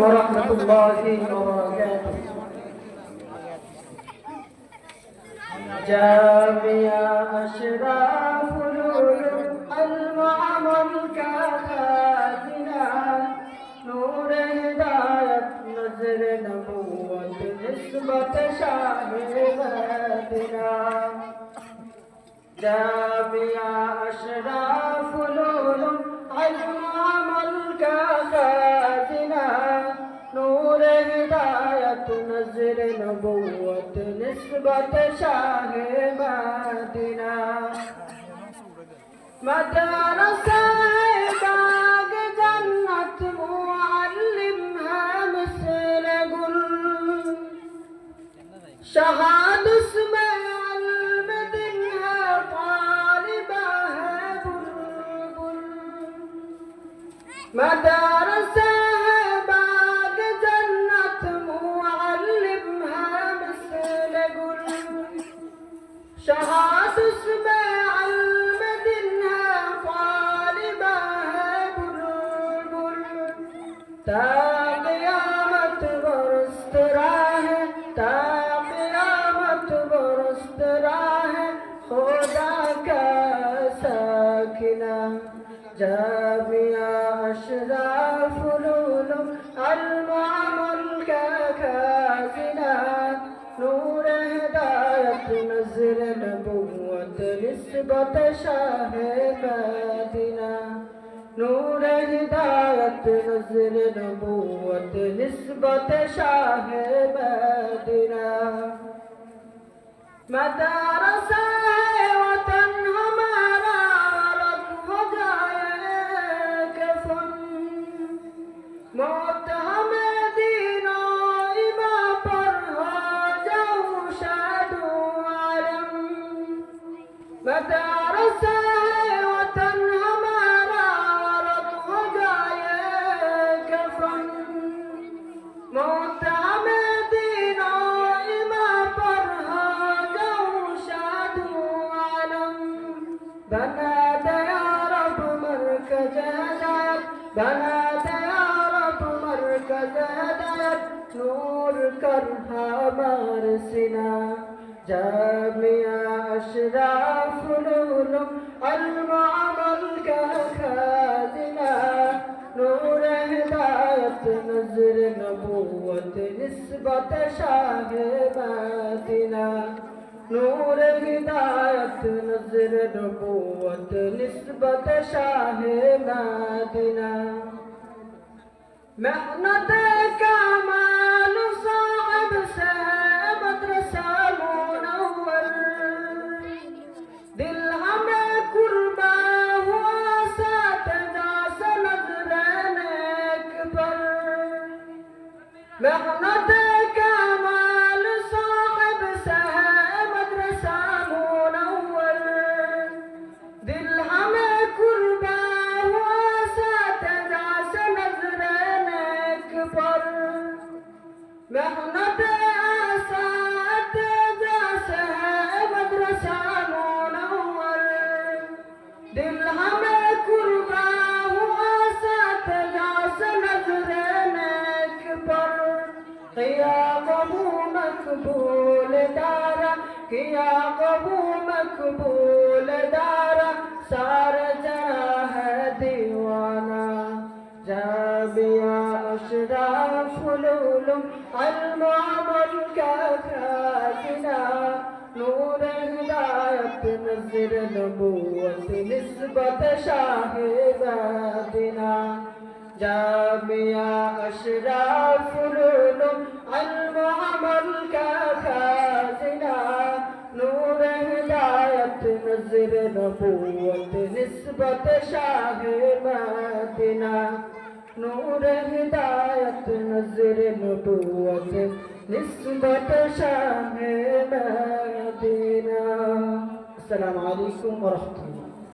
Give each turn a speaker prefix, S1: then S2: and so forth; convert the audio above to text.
S1: ورحمة الله وبركاته جامع أشراف العلوم المعمر كخازنة نور هداية نزل نبوة نسبة شاهدنا جامع أشراف العلوم المعمر كخازنة نور هداية نزل نبوة نسبة شاه مدينة مدرسة باغ جنة معلمها مثل قل شهاد اسم علم دينها طالبها بلبل مدرسة شهادة اسمع المدينة طالبها بلبل تا قيامة برست راه تا قيامة برست راه خدا کا ساكنة جامع أشراف العلوم المعمر كخازنة نور هداية نزل نبوة نسبة شاه مدينة نور هداية نزل نبوة نسبة شاه مدينة مدرسة وطن हमारा अलग हो जाए कफन मौत हमें दीनों इमा पर हो जाऊं शादू आलम मदरसा है वतन हमारा अलग हो जाए कफन मौत हमें दीनों इमा पर हो जाऊं शादू आलम बना दे या रब मरकज हदायत बना दे या रब मरकज हदायत नूर कर हमार सिना जामिया अशराफ उलूम अलमुअम्मर कखाज़िना नूर हिदायत नज़र नबूवत निस्बत शाह मदीना नूर हिदायत नज़र नबूवत निस्बत शाह मदीना मेहनत का माल साहिब से मदरसा मुनव्वर दिल हमें कुर्बा हुआ सातजा से नजरैन पर मेहनत का माल साहिब से मदरसा मुनव्वर दिल हमें कुर्बा हुआ सातजा से नजरैन पर मेहनत आसातिज़ा से मदरसा मुनव्वर दिल हमें कुर्बा हुआ सातजा से नजरैन पर किया कबू मकबूल दारा किया कबू मकबूल दारा सार जरा है दीवाना जामिया अशराफ उलूम अलमुअम्मर कखाज़िना नूर हिदायत नज़र नबूवत निस्बत शाह मदीना जामिया अशराफ उलूम अलमुअम्मर कखाज़िना नूर हिदायत नज़र नबूवत निस्बत शाह मदीना नूर हिदायत नज़र नबूवत निस्बत शाह मदीना। अस्सलामु अलैकुम व रहमतुल्लाह।